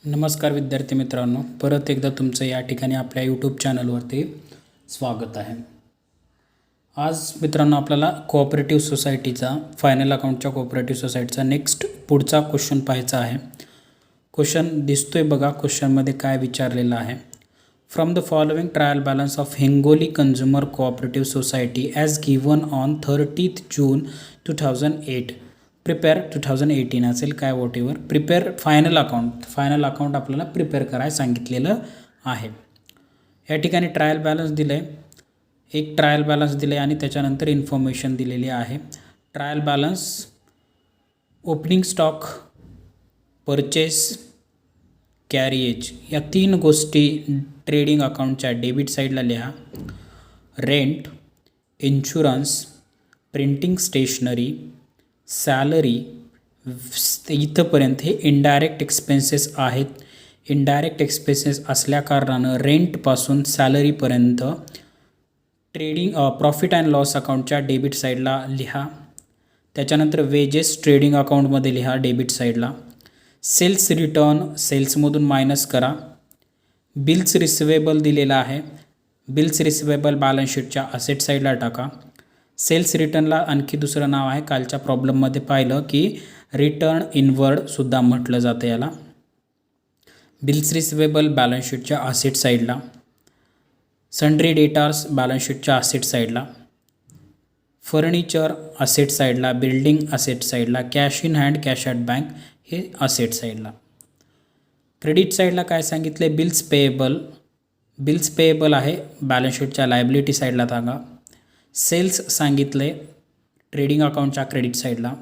नमस्कार विद्यार्थी मित्रांनो, परत एकदा तुमचं या ठिकाणी आपल्या यूट्यूब चॅनलवरती स्वागत आहे. आज मित्रांनो आपल्याला कोऑपरेटिव्ह सोसायटीचा फायनल अकाउंटच्या कोऑपरेटिव्ह सोसायटीचा नेक्स्ट पुढचा क्वेश्चन पाहायचा आहे. क्वेश्चन दिसतोय बघा. क्वेश्चनमध्ये काय विचारलेलं आहे. From the following trial balance of Hingoli consumer cooperative society as given on 30 June 2008 prepare 2018 असेल काय वॉटेवर. प्रिपेअर फायनल अकाउंट आपल्याला प्रिपेअर करायला सांगितलेलं आहे. या ठिकाणी ट्रायल बॅलन्स दिलं आहे, एक ट्रायल बॅलन्स दिलं आहे आणि त्याच्यानंतर इन्फॉर्मेशन दिलेली आहे. Trial balance, opening stock, purchase, carriage या तीन गोष्टी ट्रेडिंग अकाउंटच्या डेबिट साईडला लिहा. Rent, insurance, printing stationery, salary इथंपर्यंत हे इनडायरेक्ट एक्सपेन्सेस आहेत. इनडायरेक्ट एक्सपेन्सेस असल्याकारणानं रेंटपासून सॅलरीपर्यंत ट्रेडिंग प्रॉफिट अँड लॉस अकाउंटच्या डेबिट साईडला लिहा. त्याच्यानंतर वेजेस ट्रेडिंग अकाउंटमध्ये लिहा डेबिट साईडला. सेल्स रिटर्न सेल्समधून मायनस करा. बिल्स रिसिवेबल दिलेला आहे, बिल्स रिसिवेबल बॅलन्स शीटच्या असेट साईडला टाका. सेल्स रिटर्नला आणखी दुसरं नाव आहे, कालच्या प्रॉब्लेममध्ये पाहिलं की रिटर्न इनवर्डसुद्धा म्हटलं जातं याला. बिल्स रिसिवेबल बॅलन्स शीटच्या असेट साईडला. सन्ड्री डेटार्स बॅलन्स शीटच्या असेट साईडला. फर्निचर असेट साईडला, बिल्डिंग असेट साईडला, cash in hand, cash at bank हे असेट साईडला. क्रेडिट साईडला काय सांगितले, बिल्स पेएबल आहे बॅलन्स शीटच्या लायबिलिटी साईडला टाका. सेल्स सांगितले ट्रेडिंग अकाउंटच्या क्रेडिट साईडला.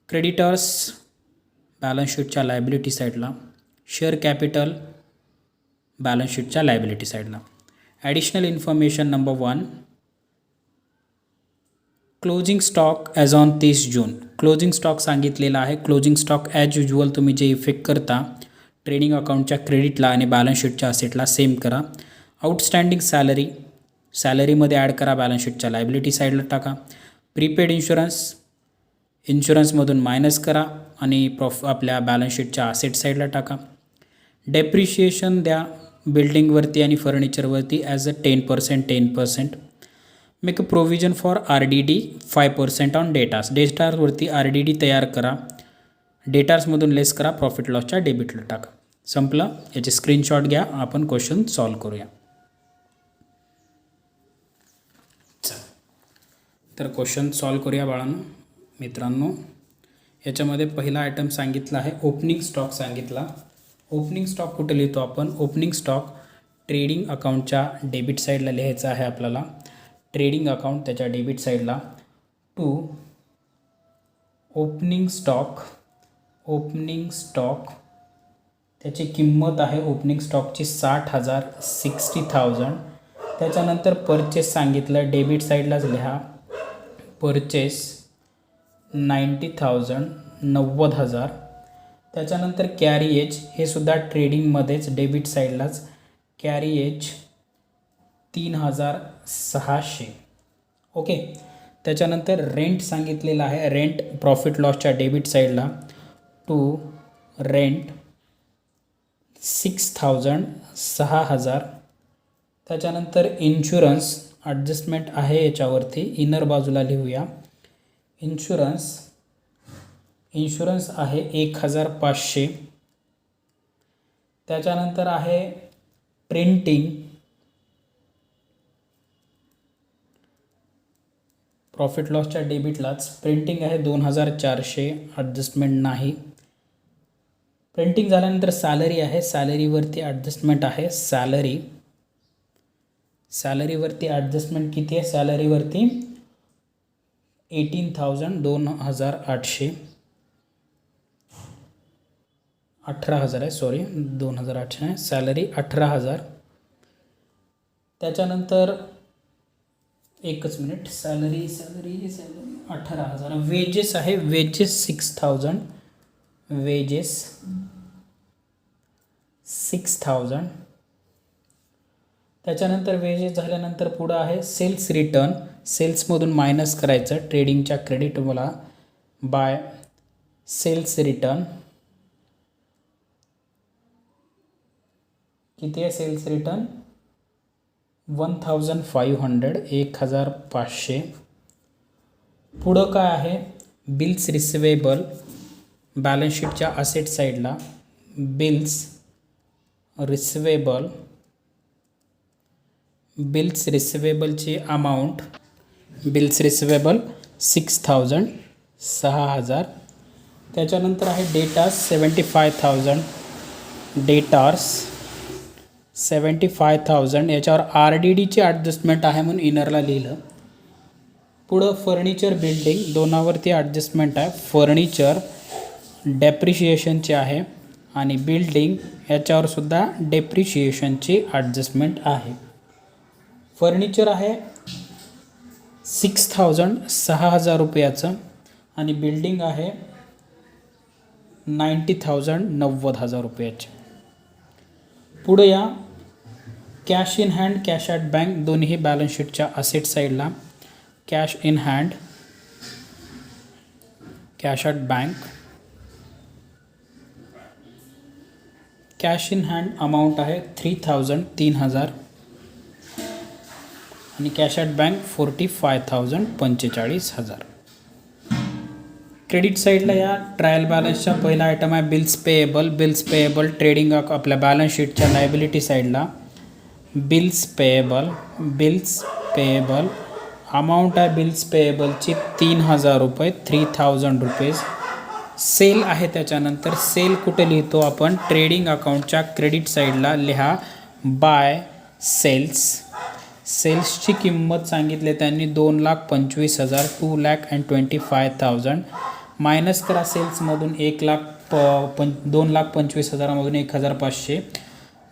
क्रेडिटर्स बॅलन्स शीटच्या लायबिलिटी साईडला. शेअर कॅपिटल बॅलन्स शीटच्या लायबिलिटी साईडला. Additional information number 1, closing stock as on 30 June. Closing stock सांगितलेला आहे. क्लोजिंग स्टॉक ॲज युज्युअल तुम्ही जे इफेक्ट करता ट्रेडिंग अकाउंटच्या क्रेडिटला आणि बॅलन्स शीटच्या असेटला सेम करा. आउटस्टँडिंग सॅलरीमध्ये ॲड करा, बॅलन्स शीटच्या लायबिलिटी साईडला टाका. प्रीपेड इन्शुरन्समधून मायनस करा आणि आपल्या बॅलन्स शीटच्या असेट साईडला टाका. डेप्रिशिएशन द्या बिल्डिंगवरती आणि फर्निचरवरती as a 10%. Make a provision for RDD 5% on डेटार्सवरती RDD तयार करा. डेटार्समधून लेस करा, प्रॉफिट लॉसच्या डेबिटला टाका. संपलं. याचे स्क्रीनशॉट घ्या, आपण क्वेश्चन सॉल्व करूया. तर क्वेश्चन सॉल्व करूया बाळांनो. मित्रांनो, याच्यामध्ये पहिला आयटम सांगितला आहे ओपनिंग स्टॉक सांगितला. ओपनिंग स्टॉक कुठे लिहितो आपण, ओपनिंग स्टॉक ट्रेडिंग अकाउंटच्या डेबिट साईडला लिहायचं आहे आपल्याला. ट्रेडिंग अकाउंट त्याच्या डेबिट साईडला. टू ओपनिंग स्टॉक त्याची किंमत आहे ओपनिंग स्टॉकची 60,000. त्याच्यानंतर परचेस सांगितलं, डेबिट साईडलाच लिहा. परचेस 90,000 90,000. त्याच्यानंतर कॅरिएज हे सुद्धा ट्रेडिंगमध्येच डेबिट साईडलाच. कॅरिएज 3,600. ओके. त्याच्यानंतर रेंट सांगितलेलं आहे, रेंट प्रॉफिट लॉसच्या डेबिट साईडला. To rent 6,000 6,000. त्याच्यानंतर इन्शुरन्स ॲडजस्टमेंट आहे याच्यावरती, इनर बाजूला लिहूया. इन्शुरन्स आहे 1,500. त्याच्यानंतर आहे प्रिंटिंग, प्रॉफिट लॉसच्या डेबिटलाच. प्रिंटिंग आहे 2,400, ॲडजस्टमेंट नाही. प्रिंटिंग झाल्यानंतर सॅलरी आहे, सॅलरीवरती ॲडजस्टमेंट आहे. सॅलरीवरती ॲडजस्टमेंट किती आहे, सॅलरीवरती 18,000 2,800 18,000 आहे, सॉरी 2,800 आहे. सॅलरी 18,000. त्याच्यानंतर एकच मिनिट, सॅलरी 18,000. वेजेस आहे, वेजेस 6,000. वेजेस 6,000. त्याच्यानंतर वेजेस झाल्यानंतर पुढं आहे सेल्स रिटर्न. सेल्समधून मायनस करायचं ट्रेडिंगच्या क्रेडिट मला बाय सेल्स रिटर्न. किती आहे सेल्स रिटर्न 1500 1500. पुढं काय आहे बिल्स रिसिवेबल बॅलन्स शीटच्या असेट साईडला बिल्स रिसिवेबलची अमाऊंट बिल्स रिसिवेबल 6000 6000. त्याच्यानंतर आहे डेटार्स 75,000 डेटार्स 75,000 याच्यावर RDDची ॲडजस्टमेंट आहे म्हणून इनरला लिहिलं. पुढं फर्निचर बिल्डिंग दोनावरती ॲडजस्टमेंट आहे. फर्निचर डेप्रिशिएशनचे आहे आणि बिल्डिंग याच्यावर सुद्धा डेप्रिशिएशनची ॲडजस्टमेंट आहे. फर्निचर आहे 6000 6000 रुपयाचं आणि बिल्डिंग आहे 90,000 90,000 रुपयाचे. पुढे या cash in hand cash at bank दोन्ही बॅलन्स शीटच्या असेट साईडला cash in hand cash at bank cash in hand amount आहे 3000 3000 आणि कॅश ॲट बँक 45,000 45,000. क्रेडिट साईडला या ट्रायल बॅलन्सचा पहिला आयटम आहे बिल्स पेएबल ट्रेडिंग आपल्या बॅलन्स शीटच्या लायबिलिटी साईडला बिल्स पेएबल अमाऊंट आहे बिल्स पेएबलची 3000 रुपये 3000 रुपीज. सेल आहे त्याच्यानंतर सेल कुठे लिहितो आपण ट्रेडिंग अकाउंटच्या क्रेडिट साईडला लिहा बाय सेल्सची किंमत सांगितले त्यांनी 2,25,000 2,25,000 मायनस करा सेल्समधून 2,25,000मधून 1,500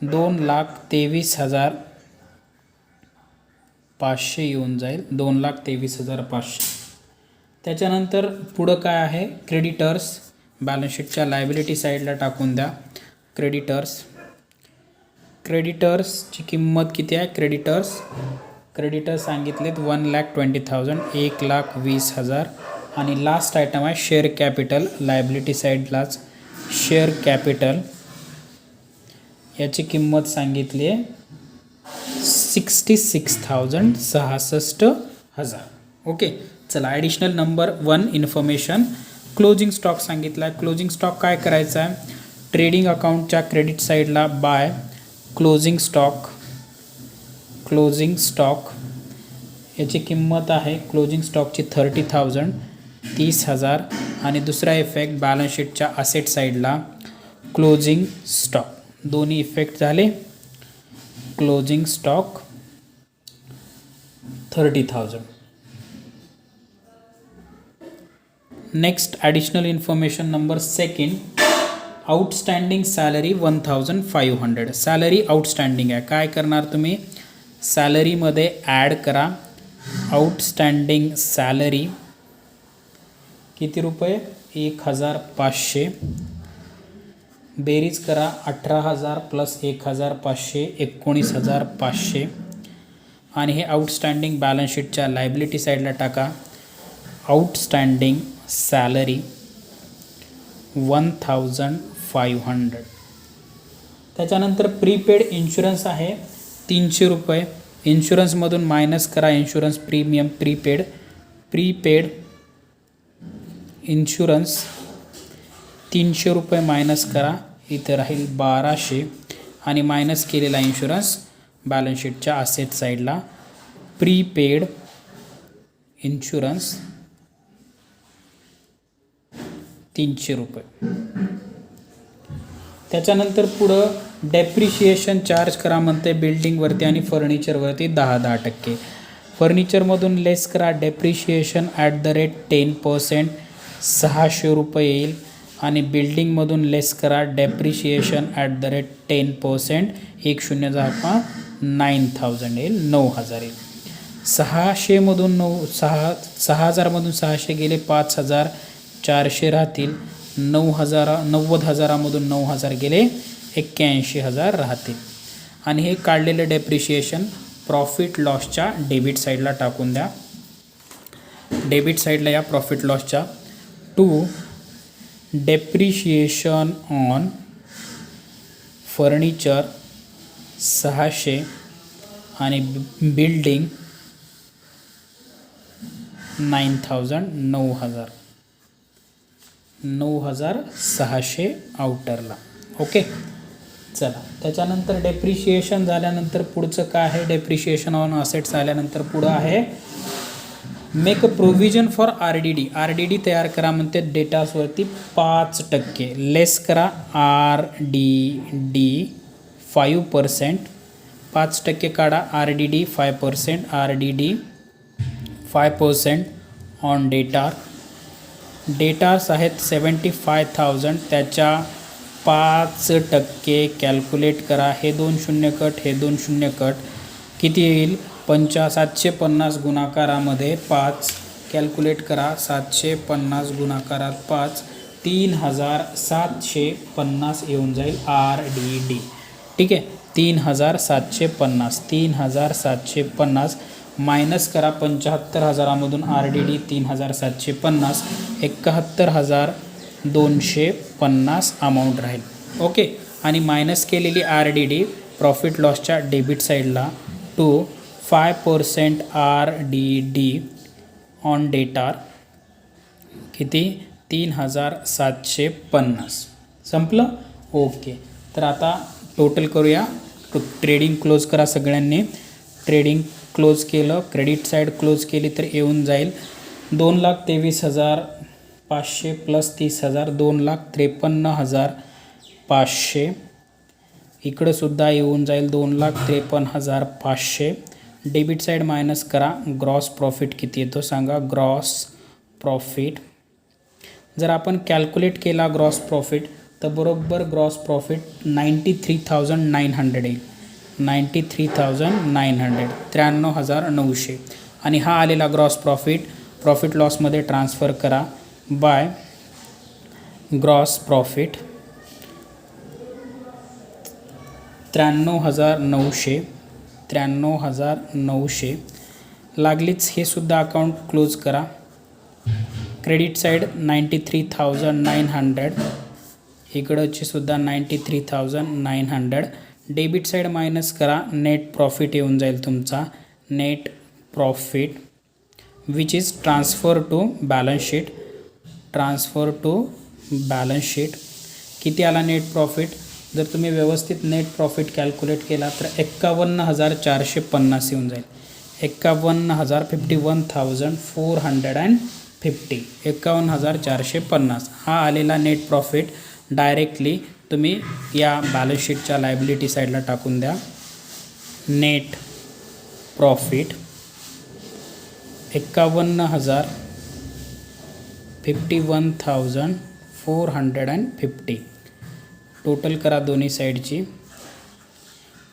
2,23,500 येऊन जाईल 2,23,500. त्याच्यानंतर पुढं काय आहे क्रेडिटर्स बॅलन्स शीटच्या लायबिलिटी साईडला टाकून द्या. क्रेडिटर्सची किंमत किती आहे क्रेडिटर्स सांगितलेत 1,20,000 1,20,000 आणि लास्ट आयटम आहे शेअर कॅपिटल लायबिलिटी साईडलाच शेअर कॅपिटल याची किंमत सांगितली आहे 66,000 66,000. ओके चला additional number 1 information closing stock सांगितला आहे. क्लोजिंग स्टॉक काय करायचा आहे ट्रेडिंग अकाउंटच्या क्रेडिट साईडला बाय क्लोजिंग स्टॉक याची किंमत आहे क्लोजिंग स्टॉकची 30,000 30,000 आणि दुसरा इफेक्ट बॅलन्स शीटच्या असेट साईडला क्लोजिंग स्टॉक दोन्ही इफेक्ट झाले. Closing stock 30,000. Next additional information number 2 outstanding salary 1,500 salary outstanding आहे. काय करणार तुम्ही सॅलरीमध्ये ॲड करा आउटस्टँडिंग सॅलरी किती रुपये 1,500 बेरीज करा 18,000 प्लस 1,500 19,500 आणि हे आउटस्टँडिंग बॅलन्स शीटच्या लायबिलिटी साईडला टाका. Outstanding salary 1,500. त्याच्यानंतर प्रीपेड इन्शुरन्स आहे 300 रुपये. इन्शुरन्समधून मायनस करा इन्शुरन्स प्रीमियम प्रीपेड इन्शुरन्स 300 रुपये मायनस करा इथे राहील 1,200 आणि मायनस केलेला इन्शुरन्स बॅलन्स शीटच्या असेट साईडला प्रीपेड इन्शुरन्स 300 रुपये. त्याच्यानंतर पुढं डेप्रिशिएशन चार्ज करा म्हणते बिल्डिंगवरती आणि फर्निचरवरती 10% फर्निचरमधून लेस करा डेप्रिशिएशन @10% 600 रुपये येईल आणि बिल्डिंगमधून लेस करा डेप्रिशिएशन @10% 9,000 येईल 9,000 येईल. 600मधून 6,000मधून 600 गेले 5,400 राहतील. 90,000मधून 9,000 गेले 81,000 राहतील. आणि हे काढलेले डेप्रिशिएशन प्रॉफिट लॉसच्या डेबिट साईडला टाकून द्या. डेबिट साईडला या प्रॉफिट लॉसच्या टू डेप्रिशिएशन ऑन फर्निचर 600 आणि बिल्डिंग 9000 9600 आउटरला. ओके, चला त्याच्यानंतर डेप्रिशिएशन झाल्यानंतर पुढचं काय आहे, डेप्रिशिएशन ऑन असेट्स आल्यानंतर पुढं आहे make a provision for RDD. RDD तयार करा म्हणते डेटासवरती 5% लेस करा RDD 5%, 5% काढा RDD 5%, RDD 5% ऑन डेटार्स आहेत 75,000, त्याच्या 5% कॅल्क्युलेट करा. हे 2 शून्य कट, हे 2 शून्य कट, किती येईल 750 गुणाकारामध्ये 5 कॅल्क्युलेट करा. 750 गुणाकारात 5 3750 येऊन जाईल RDD. ठीक आहे, 3750 मायनस करा 75,000मधून RDD 3750, 71,250 अमाऊंट राहील. ओके, आणि मायनस केलेली RDD प्रॉफिट लॉसच्या डेबिट साईडला टू 5% RDD ऑन डेटार किती 3750. संपलं. ओके, तर आता टोटल करूया. ट्रेडिंग क्लोज करा सगळ्यांनी. ट्रेडिंग क्लोज केलं, क्रेडिट साईड क्लोज केली तर येऊन जाईल 2,23,500 प्लस 30,000 2,53,500. इकडं सुद्धा येऊन जाईल 2,53,500. डेबिट साईड मायनस करा. ग्रॉस प्रॉफिट किती येतो सांगा. ग्रॉस प्रॉफिट जर आपण कॅल्क्युलेट केला ग्रॉस प्रॉफिट तर बरोबर ग्रॉस प्रॉफिट 93,900 येईल. 93,900 93,900. आणि हा आलेला ग्रॉस प्रॉफिट लॉसमध्ये ट्रान्सफर करा बाय ग्रॉस प्रॉफिट 93,900 लागलीच. हे सुद्धा अकाउंट क्लोज करा. क्रेडिट साईड 93,900, इकडची सुद्धा 93,900. डेबिट साईड मायनस करा. नेट प्रॉफिट येऊन जाईल तुमचा. Net profit which is transfer to balance sheet. किती आला नेट प्रॉफिट. जर तुम्ही व्यवस्थित नेट प्रॉफिट कॅल्क्युलेट केला तर 51,450 येऊन जाईल. 51,450 51,450 हा आलेला नेट प्रॉफिट डायरेक्टली तुम्ही या बॅलन्स शीटच्या लायबिलिटी साईडला टाकून द्या. नेट प्रॉफिट 51,450 टोटल करा दोन्ही साईडची.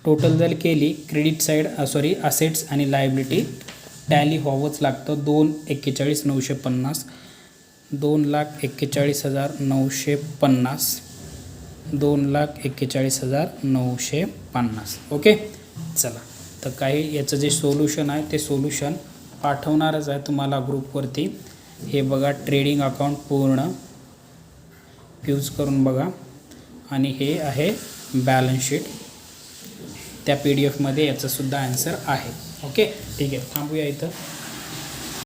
टोटल जर केली क्रेडिट साईड असेट्स आणि लायबिलिटी टॅली व्हावंच लागतं. 2,41,950 2,41,950 2,41,950. ओके, चला तर काही याचं जे सोल्युशन आहे ते सोल्युशन पाठवणारच आहे तुम्हाला ग्रुपवरती. हे बघा ट्रेडिंग अकाउंट पूर्ण यूज करून बघा. आणि हे आहे बॅलन्स शीट. त्या PDF मध्ये याचंसुद्धा आन्सर आहे. ओके, ठीक आहे, थांबूया इथं.